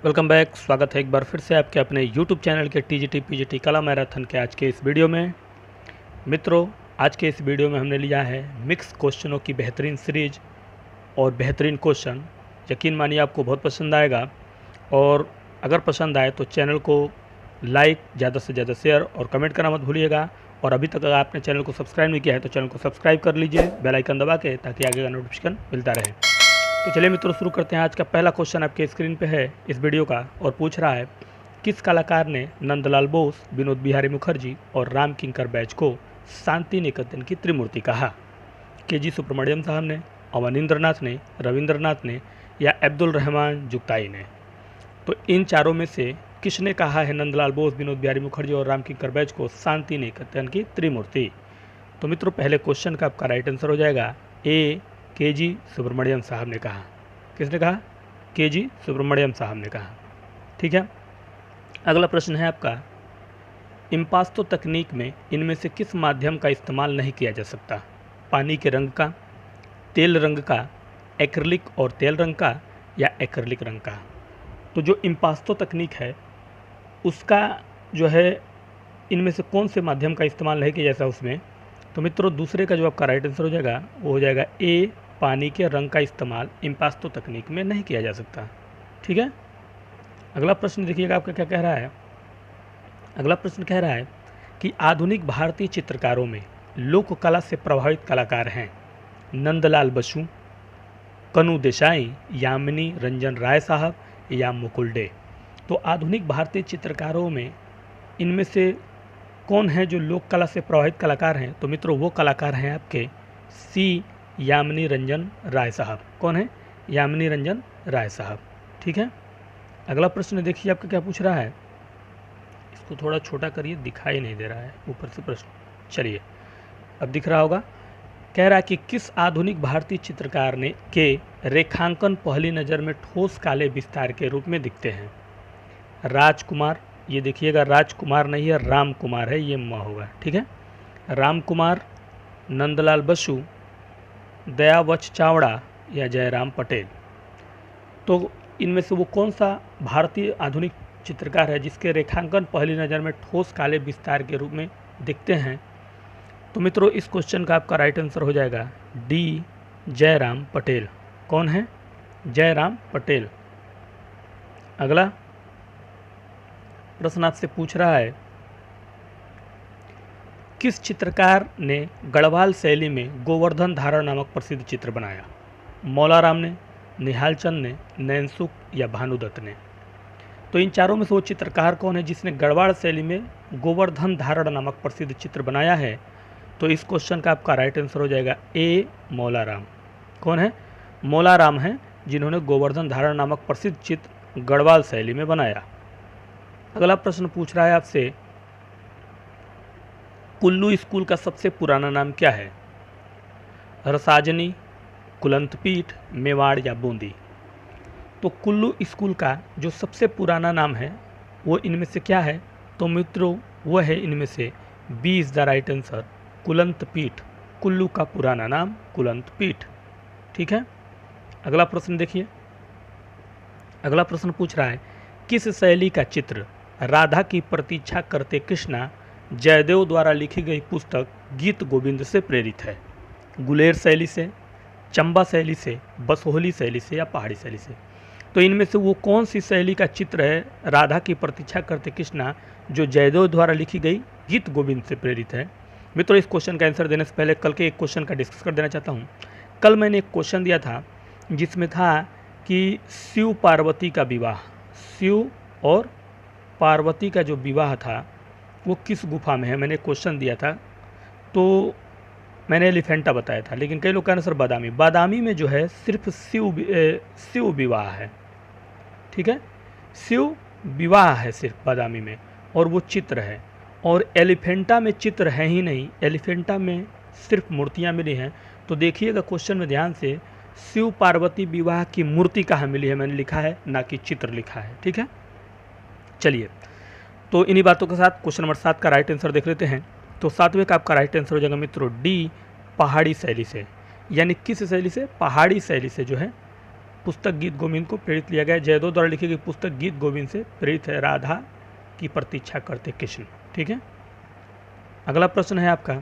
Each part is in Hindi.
Welcome back. स्वागत है एक बार फिर से आपके अपने YouTube चैनल के टीजीटी पीजीटी कला मैराथन के आज के इस वीडियो में। मित्रों, आज के इस वीडियो में हमने लिया है मिक्स क्वेश्चनों की बेहतरीन सीरीज और बेहतरीन क्वेश्चन। यकीन मानिए आपको बहुत पसंद आएगा, और अगर पसंद आए तो चैनल को लाइक, ज़्यादा से ज़्यादा शेयर और कमेंट करना मत भूलिएगा। और अभी तक अगर आपने चैनल को सब्सक्राइब नहीं किया है तो चैनल को सब्सक्राइब कर लीजिए बेल आइकन दबा के, ताकि आगे का नोटिफिकेशन मिलता रहे। तो चलिए मित्रों, शुरू करते हैं। आज का पहला क्वेश्चन आपके स्क्रीन पे है इस वीडियो का, और पूछ रहा है किस कलाकार ने नंदलाल बोस, विनोद बिहारी मुखर्जी और राम किंकर बैच को शांति निकेतन की त्रिमूर्ति कहा? के.जी. सुब्रमण्यम साहब ने, अवनींद्रनाथ ने, रविंद्रनाथ ने या अब्दुल रहमान जुगताई ने? तो इन चारों में से किसने कहा है नंदलाल बोस, विनोद बिहारी मुखर्जी और राम किंकर बैच को शांति निकेतन की त्रिमूर्ति? तो मित्रों, पहले क्वेश्चन का आपका राइट आंसर हो जाएगा ए, के.जी. सुब्रमण्यम साहब ने कहा। किसने कहा? के.जी. सुब्रमण्यम साहब ने कहा। ठीक है। अगला प्रश्न है आपका, इम्पास्टो तकनीक में इनमें से किस माध्यम का इस्तेमाल नहीं किया जा सकता? पानी के रंग का, तेल रंग का, एक्रिलिक और तेल रंग का या एक्रिलिक रंग का? तो जो इम्पास्टो तकनीक है उसका जो है, इनमें से कौन से माध्यम का इस्तेमाल नहीं किया जाता उसमें? तो मित्रों, दूसरे का जो आपका राइट आंसर हो जाएगा वो हो जाएगा ए, पानी के रंग का इस्तेमाल इम्पास्टो तकनीक में नहीं किया जा सकता। ठीक है। अगला प्रश्न देखिएगा आपका क्या कह रहा है। अगला प्रश्न कह रहा है कि आधुनिक भारतीय चित्रकारों में लोक कला से प्रभावित कलाकार हैं नंदलाल बसु, कनु देसाई, यामिनी रंजन राय साहब या मुकुल डे? तो आधुनिक भारतीय चित्रकारों में इनमें से कौन है जो लोक कला से प्रभावित कलाकार हैं? तो मित्रों, वो कलाकार हैं आपके सी, यामिनी रंजन राय साहब। कौन है? यामिनी रंजन राय साहब। ठीक है। अगला प्रश्न देखिए आपका क्या पूछ रहा है। इसको थोड़ा छोटा करिए, दिखाई नहीं दे रहा है ऊपर से प्रश्न। चलिए, अब दिख रहा होगा। कह रहा है कि किस आधुनिक भारतीय चित्रकार ने के रेखांकन पहली नज़र में ठोस काले विस्तार के रूप में दिखते हैं? राजकुमार, ये देखिएगा राजकुमार नहीं है, राम कुमार है, ये म होगा। ठीक है। राम कुमार, नंदलाल बसु, दयावच चावड़ा या जयराम पटेल? तो इनमें से वो कौन सा भारतीय आधुनिक चित्रकार है जिसके रेखांकन पहली नज़र में ठोस काले विस्तार के रूप में दिखते हैं? तो मित्रों, इस क्वेश्चन का आपका राइट आंसर हो जाएगा डी, जयराम पटेल। कौन है? जयराम पटेल। अगला प्रश्न आपसे पूछ रहा है, किस चित्रकार ने गढ़वाल शैली में गोवर्धन धारण नामक प्रसिद्ध चित्र बनाया? मौलाराम ने, निहाल चंद ने, नैनसुख या भानुदत्त ने? तो इन चारों में से वो चित्रकार कौन है जिसने गढ़वाल शैली में गोवर्धन धारण नामक प्रसिद्ध चित्र बनाया है? तो इस क्वेश्चन का आपका राइट आंसर हो जाएगा ए, मौलाराम। कौन है? मौलाराम हैं जिन्होंने गोवर्धन धारण नामक प्रसिद्ध चित्र गढ़वाल शैली में बनाया। अगला प्रश्न पूछ रहा है आपसे, कुल्लू स्कूल का सबसे पुराना नाम क्या है? रसाजनी, कुलंतपीठ, मेवाड़ या बूंदी? तो कुल्लू स्कूल का जो सबसे पुराना नाम है वो इनमें से क्या है? तो मित्रों, वो है इनमें से B is the right answer, Kulantapeeth. Kullu का पुराना नाम कुलंतपीठ। ठीक है। अगला प्रश्न देखिए। अगला प्रश्न पूछ रहा है, किस शैली का चित्र राधा की प्रतीक्षा करते कृष्णा जयदेव द्वारा लिखी गई पुस्तक गीत गोविंद से प्रेरित है? गुलेर शैली से, चंबा शैली से, बसोहली शैली से या पहाड़ी शैली से? तो इनमें से वो कौन सी शैली का चित्र है राधा की प्रतीक्षा करते कृष्णा जो जयदेव द्वारा लिखी गई गीत गोविंद से प्रेरित है? मित्रों, इस क्वेश्चन का आंसर देने से पहले कल के एक क्वेश्चन का डिस्कस कर देना चाहता हूँ। कल मैंने एक क्वेश्चन दिया था जिसमें था कि शिव पार्वती का विवाह, शिव और पार्वती का जो विवाह था वो किस गुफा में है? मैंने क्वेश्चन दिया था, तो मैंने एलिफेंटा बताया था, लेकिन कई लोग कह रहे हैं सर बादामी। बादामी में जो है सिर्फ शिव विवाह है। ठीक है। शिव विवाह है सिर्फ बादामी में, और वो चित्र है। और एलिफेंटा में चित्र है ही नहीं, एलिफेंटा में सिर्फ मूर्तियाँ मिली हैं। तो देखिएगा क्वेश्चन में ध्यान से, शिव पार्वती विवाह की मूर्ति कहाँ मिली है मैंने लिखा है, ना कि चित्र लिखा है। ठीक है। चलिए, तो इन्हीं बातों के साथ क्वेश्चन नंबर 7 का राइट आंसर देख लेते हैं। तो 7वें का आपका राइट आंसर हो जाएगा मित्रों डी, पहाड़ी शैली से। यानी किस शैली से? पहाड़ी शैली से जो है पुस्तक गीत गोविंद को प्रेरित लिया गया। जयदेव द्वारा लिखी गई पुस्तक गीत गोविंद से प्रेरित है। राधा की प्रतीक्षा करते कृष्ण। ठीक है, अगला प्रश्न है आपका,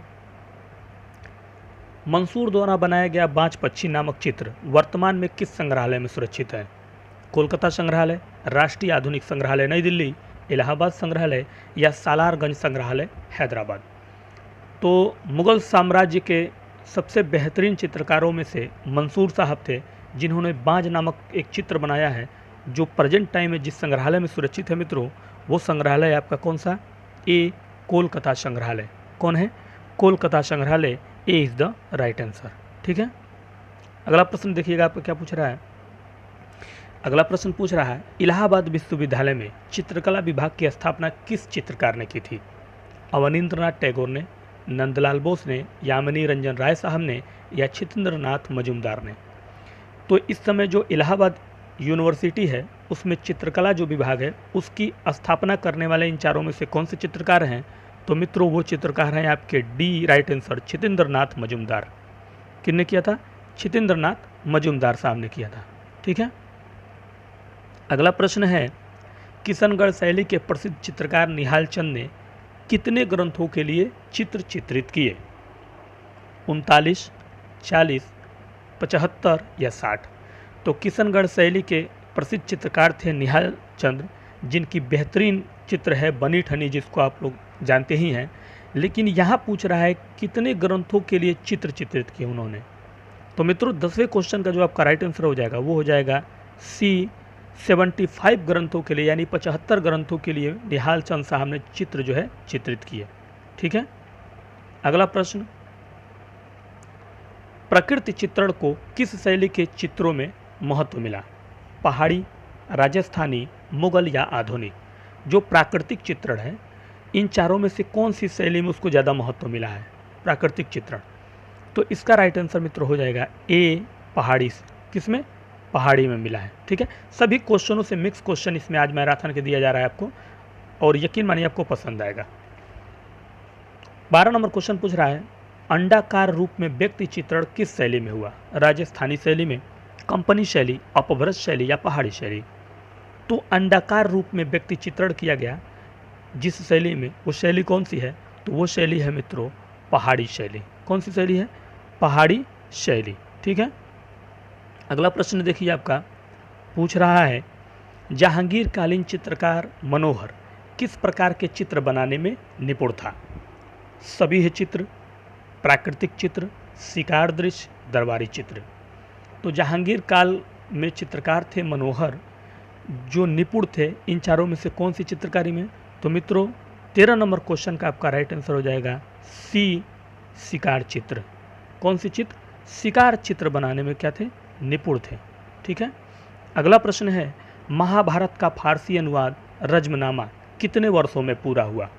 मंसूर द्वारा बनाया गया बाज पक्षी नामक चित्र वर्तमान में किस संग्रहालय में सुरक्षित है? कोलकाता संग्रहालय, राष्ट्रीय आधुनिक संग्रहालय नई दिल्ली, इलाहाबाद संग्रहालय या सालारगंज संग्रहालय हैदराबाद। तो मुगल साम्राज्य के सबसे बेहतरीन चित्रकारों में से मंसूर साहब थे, जिन्होंने बाज नामक एक चित्र बनाया है, जो प्रेजेंट टाइम में जिस संग्रहालय में सुरक्षित है मित्रों, वो संग्रहालय आपका कौन सा? ए, कोलकाता संग्रहालय। कौन है? कोलकाता संग्रहालय। A is the right answer. ठीक है, अगला प्रश्न देखिएगा आपको क्या पूछ रहा है। अगला प्रश्न पूछ रहा है, इलाहाबाद विश्वविद्यालय में चित्रकला विभाग की स्थापना किस चित्रकार ने की थी? अवनींद्रनाथ टैगोर ने, नंदलाल बोस ने, यामिनी रंजन राय साहब ने या छितेंद्रनाथ मजूमदार ने? तो इस समय जो इलाहाबाद यूनिवर्सिटी है उसमें चित्रकला जो विभाग है उसकी स्थापना करने वाले इन चारों में से कौन से चित्रकार हैं? तो मित्रों वो चित्रकार हैं आपके डी, राइट आंसर, छितेंद्रनाथ मजूमदार। किसने किया था? छितेंद्रनाथ मजूमदार साहब ने किया था। ठीक है, अगला प्रश्न है, किशनगढ़ शैली के प्रसिद्ध चित्रकार निहाल चंद ने कितने ग्रंथों के लिए चित्र चित्रित किए? 39, 40, 75 या 60? तो किशनगढ़ शैली के प्रसिद्ध चित्रकार थे निहाल चंद, जिनकी बेहतरीन चित्र है बनी ठनी, जिसको आप लोग जानते ही हैं। लेकिन यहाँ पूछ रहा है कितने ग्रंथों के लिए चित्र चित्रित किए उन्होंने। तो मित्रों 10वें क्वेश्चन का जो आपका राइट आंसर हो जाएगा वो हो जाएगा सी, 75 ग्रंथों के लिए, यानी 75 ग्रंथों के लिए निहाल चंद साहब ने चित्र जो है चित्रित किए। ठीक है, अगला प्रश्न, प्रकृति चित्रण को किस शैली के चित्रों में महत्व मिला? पहाड़ी, राजस्थानी, मुगल या आधुनिक? जो प्राकृतिक चित्रण है इन चारों में से कौन सी शैली में उसको ज़्यादा महत्व मिला है? प्राकृतिक चित्रण। तो इसका राइट आंसर मित्र हो जाएगा ए, पहाड़ी। किसमें? पहाड़ी में मिला है। ठीक है, सभी क्वेश्चनों से मिक्स क्वेश्चन इसमें आज मैराथन के दिया जा रहा है आपको, और यकीन मानिए आपको पसंद आएगा। 12 नंबर क्वेश्चन पूछ रहा है, अंडाकार रूप में व्यक्ति चित्रण किस शैली में हुआ? राजस्थानी शैली में, कंपनी शैली, अपभ्रंश शैली या पहाड़ी शैली? तो अंडाकार रूप में व्यक्ति चित्रण किया गया जिस शैली में, वो शैली कौन सी है? तो वो शैली है मित्रों पहाड़ी शैली। कौन सी शैली है? पहाड़ी शैली। ठीक है, अगला प्रश्न देखिए आपका, पूछ रहा है, जहांगीरकालीन चित्रकार मनोहर किस प्रकार के चित्र बनाने में निपुण था? सभी चित्र, प्राकृतिक चित्र, शिकार दृश्य, दरबारी चित्र? तो जहांगीर काल में चित्रकार थे मनोहर, जो निपुण थे इन चारों में से कौन सी चित्रकारी में? तो मित्रों 13 नंबर क्वेश्चन का आपका राइट आंसर हो जाएगा सी, शिकार चित्र। कौन सी चित्र? शिकार चित्र बनाने में क्या थे? निपुण थे। ठीक है, अगला प्रश्न है, महाभारत का फारसी अनुवाद रज्मनामा कितने वर्षों में पूरा हुआ?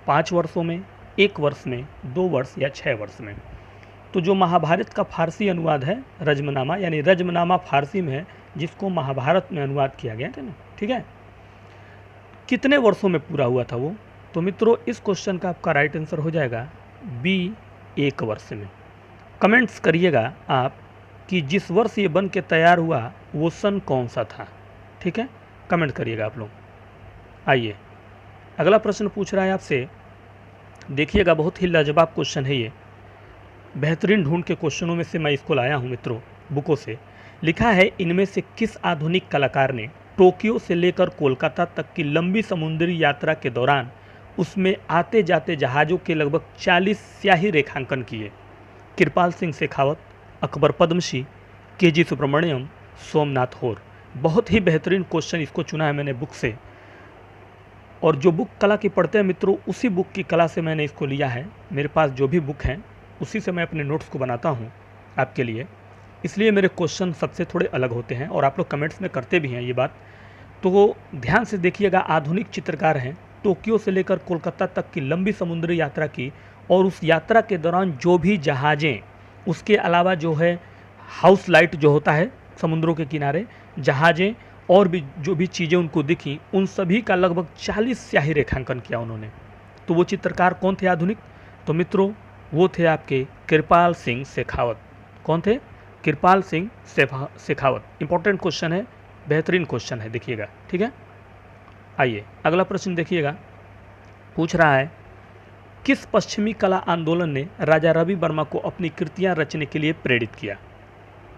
5 वर्षों में, 1 वर्ष में, 2 वर्ष या 6 वर्ष में? तो जो महाभारत का फारसी अनुवाद है रज्मनामा, यानी रज्मनामा फारसी में है जिसको महाभारत में अनुवाद किया गया था ना। ठीक है, कितने वर्षों में पूरा हुआ था वो? तो मित्रों इस क्वेश्चन का आपका राइट आंसर हो जाएगा बी, 1 वर्ष में। कमेंट्स करिएगा आप कि जिस वर्ष ये बन के तैयार हुआ वो सन कौन सा था। ठीक है, कमेंट करिएगा आप लोग। आइए अगला प्रश्न पूछ रहा है आपसे, देखिएगा बहुत ही लाजवाब क्वेश्चन है ये, बेहतरीन ढूंढ के क्वेश्चनों में से मैं इसको लाया हूँ मित्रों बुकों से। लिखा है, इनमें से किस आधुनिक कलाकार ने टोक्यो से लेकर कोलकाता तक की लंबी समुद्री यात्रा के दौरान उसमें आते जाते जहाज़ों के लगभग 40 स्याही रेखांकन किए? कृपाल सिंह शेखावत, अकबर पद्मसी, के.जी. सुब्रमण्यम, सोमनाथ होर। बहुत ही बेहतरीन क्वेश्चन इसको चुना है मैंने बुक से, और जो बुक कला की पढ़ते हैं मित्रों उसी बुक की कला से मैंने इसको लिया है। मेरे पास जो भी बुक हैं उसी से मैं अपने नोट्स को बनाता हूँ आपके लिए, इसलिए मेरे क्वेश्चन सबसे थोड़े अलग होते हैं और आप लोग कमेंट्स में करते भी हैं ये बात। तो ध्यान से देखिएगा, आधुनिक चित्रकार हैं, टोक्यो से लेकर कोलकाता तक की लंबी समुद्री यात्रा की, और उस यात्रा के दौरान जो भी जहाज़ें, उसके अलावा जो है हाउस लाइट जो होता है समुद्रों के किनारे, जहाज़ें और भी जो भी चीज़ें उनको दिखी, उन सभी का लगभग 40 स्याही रेखांकन किया उन्होंने। तो वो चित्रकार कौन थे आधुनिक? तो मित्रों वो थे आपके कृपाल सिंह शेखावत। कौन थे? कृपाल सिंह शेखावत। इंपॉर्टेंट क्वेश्चन है, बेहतरीन क्वेश्चन है, देखिएगा। ठीक है, आइए अगला प्रश्न देखिएगा। पूछ रहा है किस पश्चिमी कला आंदोलन ने राजा रवि वर्मा को अपनी कृतियां रचने के लिए प्रेरित किया?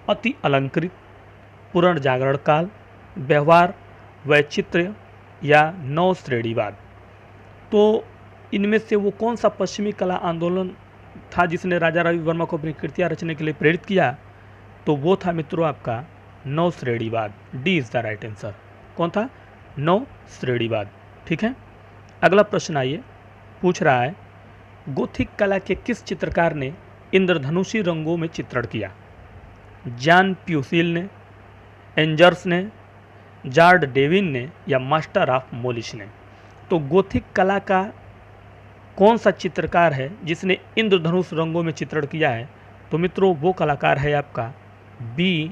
अति अलंकृत, पुनर्जागरण काल, व्यवहार, वैचित्र्य या नव श्रेणीवाद। तो इनमें से वो कौन सा पश्चिमी कला आंदोलन था जिसने राजा रवि वर्मा को अपनी कृतियां रचने के लिए प्रेरित किया? तो वो था मित्रों आपका नव श्रेणीवाद। D is the right answer. कौन था? नव श्रेणीवाद। ठीक है, अगला प्रश्न आइए। पूछ रहा है गोथिक कला के किस चित्रकार ने इंद्रधनुषी रंगों में चित्रण किया? जॉन प्यूसिल ने, एंजर्स ने, जॉर्ज डेविन ने या मास्टर ऑफ मोलिस ने? तो गोथिक कला का कौन सा चित्रकार है जिसने इंद्रधनुष रंगों में चित्रण किया है? तो मित्रों वो कलाकार है आपका बी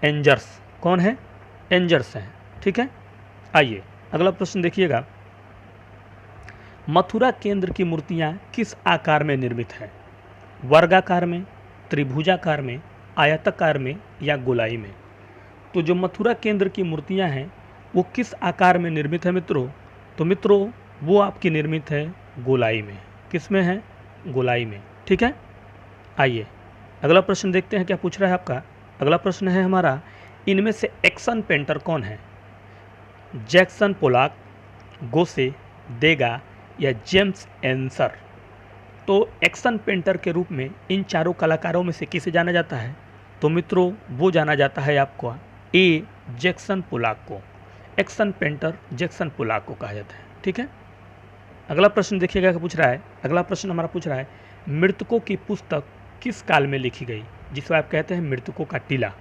एंजर्स। कौन है? एंजर्स हैं। ठीक है, आइए अगला प्रश्न देखिएगा। मथुरा केंद्र की मूर्तियां किस आकार में निर्मित हैं? वर्गाकार में, त्रिभुजाकार में, आयताकार में या गोलाई में? तो जो मथुरा केंद्र की मूर्तियां हैं वो किस आकार में निर्मित है मित्रों? तो मित्रों वो आपकी निर्मित है गोलाई में। किस में है? गोलाई में। ठीक है, आइए अगला प्रश्न देखते हैं क्या पूछ रहा है आपका। अगला प्रश्न है हमारा, इनमें से एक्शन पेंटर कौन है? जैक्सन पोलाक, गोसे, देगा या जेम्स एंसर? तो एक्शन पेंटर के रूप में इन चारों कलाकारों में से किसे जाना जाता है? तो मित्रों वो जाना जाता है आपको ए जैक्सन पोलाक को। एक्शन पेंटर जैक्सन पोलाक को कहा जाता है। ठीक है, अगला प्रश्न देखिएगा क्या पूछ रहा है। अगला प्रश्न हमारा पूछ रहा है मृतकों की पुस्तक किस काल में लिखी गई? जिसको आप कहते हैं मृतकों का टीला।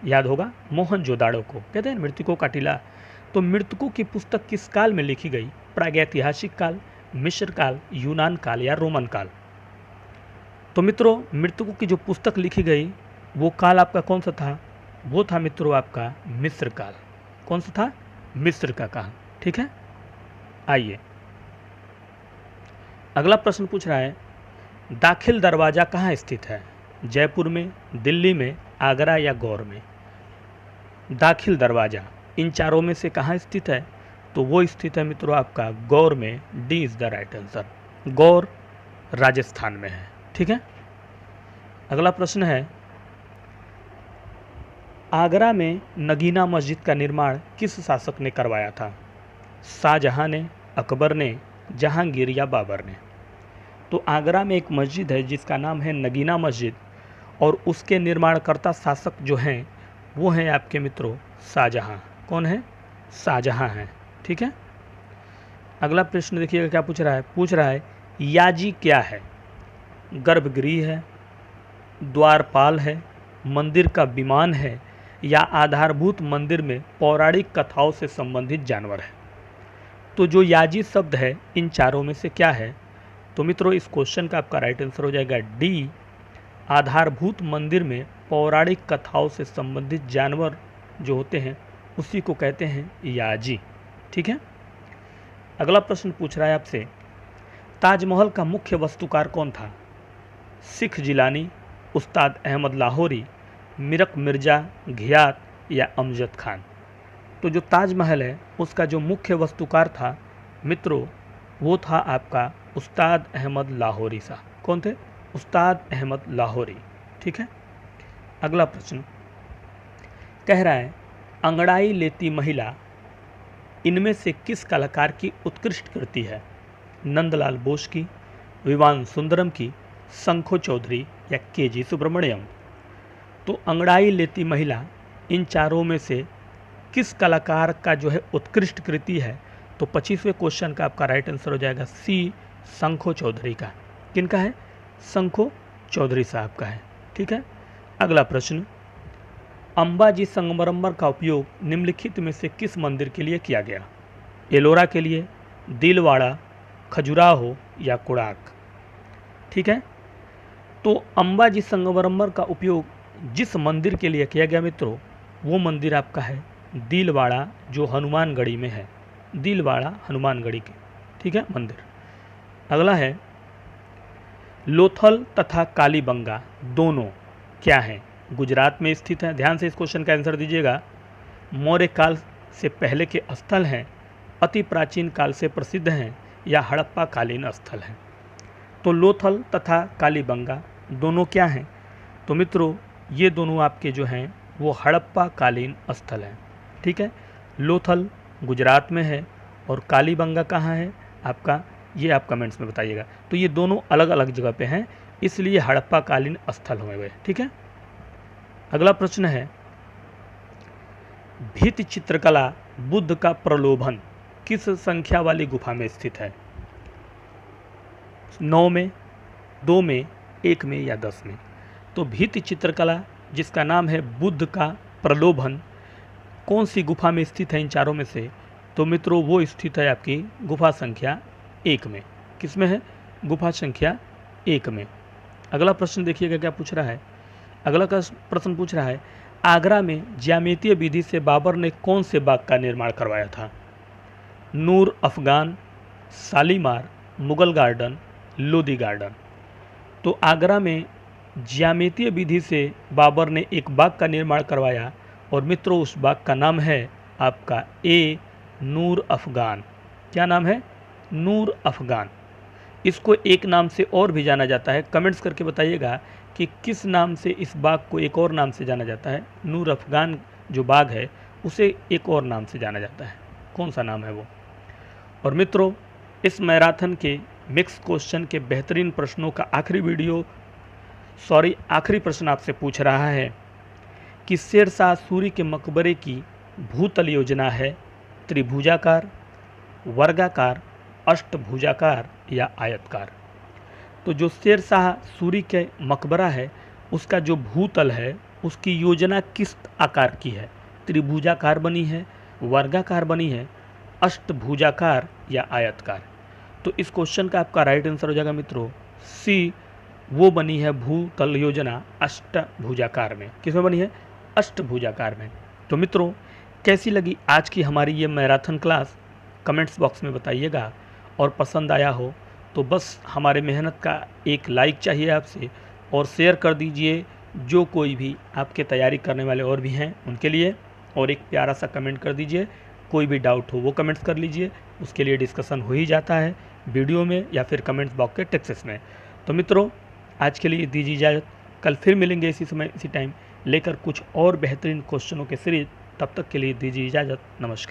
याद होगा मोहनजोदाड़ो को कहते हैं मृतकों का टीला। तो मृतकों की पुस्तक किस काल में लिखी गई? प्रागैतिहासिक काल, मिस्र काल, यूनान काल या रोमन काल? तो मित्रों मृतकों की जो पुस्तक लिखी गई वो काल आपका कौन सा था? वो था मित्रों आपका मिस्र काल। कौन सा था? मिस्र का काल। ठीक है, आइए अगला प्रश्न पूछ रहा है दाखिल दरवाज़ा कहाँ स्थित है? जयपुर में, दिल्ली में, आगरा या गौर में? दाखिल दरवाज़ा इन चारों में से कहाँ स्थित है? तो वो स्थित है मित्रों आपका गौर में। D is the right answer. Gaur Rajasthan में है। ठीक है, अगला प्रश्न है आगरा में नगीना मस्जिद का निर्माण किस शासक ने करवाया था? शाहजहां ने, अकबर ने, जहांगीर या बाबर ने? तो आगरा में एक मस्जिद है जिसका नाम है नगीना मस्जिद और उसके निर्माणकर्ता शासक जो हैं वो हैं आपके मित्रों शाहजहां। कौन है? शाहजहां हैं। ठीक है, अगला प्रश्न देखिएगा क्या पूछ रहा है। पूछ रहा है याजी क्या है? गर्भगृह है, द्वारपाल है, मंदिर का विमान है या आधारभूत मंदिर में पौराणिक कथाओं से संबंधित जानवर है? तो जो याजी शब्द है इन चारों में से क्या है? तो मित्रों इस क्वेश्चन का आपका राइट आंसर हो जाएगा डी आधारभूत मंदिर में पौराणिक कथाओं से संबंधित जानवर जो होते हैं उसी को कहते हैं याजी। ठीक है, अगला प्रश्न पूछ रहा है आपसे ताजमहल का मुख्य वास्तुकार कौन था? सिख जिलानी, उस्ताद अहमद लाहौरी, मिरक मिर्जा, घियात या अमजद खान? तो जो ताजमहल है उसका जो मुख्य वास्तुकार था मित्रों वो था आपका उस्ताद अहमद लाहौरी साहब। कौन थे? उस्ताद अहमद लाहौरी। ठीक है, अगला प्रश्न कह रहा है अंगड़ाई लेती महिला इनमें से किस कलाकार की उत्कृष्ट कृति है? नंदलाल बोस की, विवान सुंदरम की, शंखो चौधरी या के.जी. सुब्रमण्यम? तो अंगड़ाई लेती महिला इन चारों में से किस कलाकार का जो है उत्कृष्ट कृति है? तो 25वें क्वेश्चन का आपका राइट आंसर हो जाएगा सी शंखो चौधरी का। किनका है? शंखो चौधरी साहब का है। ठीक है, अगला प्रश्न अंबाजी संगमरमर का उपयोग निम्नलिखित में से किस मंदिर के लिए किया गया? एलोरा के लिए, दिलवाड़ा, खजुराहो या कोणार्क? ठीक है, तो अंबाजी संगमरमर का उपयोग जिस मंदिर के लिए किया गया मित्रों वो मंदिर आपका है दिलवाड़ा जो हनुमानगढ़ी में है। दिलवाड़ा हनुमानगढ़ी के ठीक है मंदिर। अगला है लोथल तथा कालीबंगा दोनों क्या हैं? गुजरात में स्थित है। ध्यान से इस क्वेश्चन का आंसर दीजिएगा। मौर्य काल से पहले के स्थल हैं, अति प्राचीन काल से प्रसिद्ध हैं, या हड़प्पा कालीन स्थल हैं। तो लोथल तथा कालीबंगा दोनों क्या हैं? तो मित्रों ये दोनों आपके जो हैं वो हड़प्पा कालीन स्थल हैं। ठीक है, लोथल गुजरात में है और कालीबंगा कहाँ है आपका, ये आप कमेंट्स में बताइएगा। तो ये दोनों अलग अलग जगह पे हैं, इसलिए हड़प्पा कालीन स्थल हुए हुए। ठीक है, अगला प्रश्न है, भित्ति चित्रकला बुद्ध का प्रलोभन किस संख्या वाली गुफा में स्थित है? 9 में, 2 में, 1 में या 10 में? तो भित्ति चित्रकला जिसका नाम है बुद्ध का प्रलोभन कौन सी गुफा में स्थित है इन चारों में से? तो मित्रों वो स्थित है आपकी गुफा संख्या 1 में। किस में है? गुफा संख्या 1 में। अगला प्रश्न देखिएगा क्या पूछ रहा है। अगला का प्रश्न पूछ रहा है, आगरा में ज्यामितीय विधि से बाबर ने कौन से बाग का निर्माण करवाया था? नूर अफगान, शालीमार, मुगल गार्डन, लोदी गार्डन। तो आगरा में ज्यामितीय विधि से बाबर ने एक बाग का निर्माण करवाया और मित्रों उस बाग का नाम है आपका ए नूर अफगान। क्या नाम है? नूर अफगान। इसको एक नाम से और भी जाना जाता है, कमेंट्स करके बताइएगा कि किस नाम से इस बाग को एक और नाम से जाना जाता है। नूर अफगान जो बाग है उसे एक और नाम से जाना जाता है, कौन सा नाम है वो? और मित्रों इस मैराथन के मिक्स क्वेश्चन के बेहतरीन प्रश्नों का आखिरी प्रश्न आपसे पूछ रहा है कि शेरशाह सूरी के मकबरे की भूतल योजना है त्रिभुजाकार, वर्गाकार, अष्टभुजाकार या आयतकार? तो जो शेरशाह सूरी के मकबरा है उसका जो भूतल है उसकी योजना किस आकार की है? त्रिभुजाकार बनी है, वर्गाकार बनी है, अष्टभुजाकार या आयतकार? तो इस क्वेश्चन का आपका राइट आंसर हो जाएगा मित्रों सी, वो बनी है भूतल योजना अष्टभुजाकार में। किस में बनी है? अष्टभुजाकार में। तो मित्रों कैसी लगी आज की हमारी ये मैराथन क्लास? कमेंट्स बॉक्स में बताइएगा, और पसंद आया हो तो बस हमारे मेहनत का एक लाइक चाहिए आपसे, और शेयर कर दीजिए जो कोई भी आपके तैयारी करने वाले और भी हैं उनके लिए, और एक प्यारा सा कमेंट कर दीजिए। कोई भी डाउट हो वो कमेंट्स कर लीजिए, उसके लिए डिस्कशन हो ही जाता है वीडियो में या फिर कमेंट्स बॉक्स के टेक्स्ट में। तो मित्रों आज के लिए दीजिए इजाज़त, कल फिर मिलेंगे इसी समय इसी टाइम लेकर कुछ और बेहतरीन क्वेश्चनों के सीरीज। तब तक के लिए दीजिए इजाज़त, नमस्कार।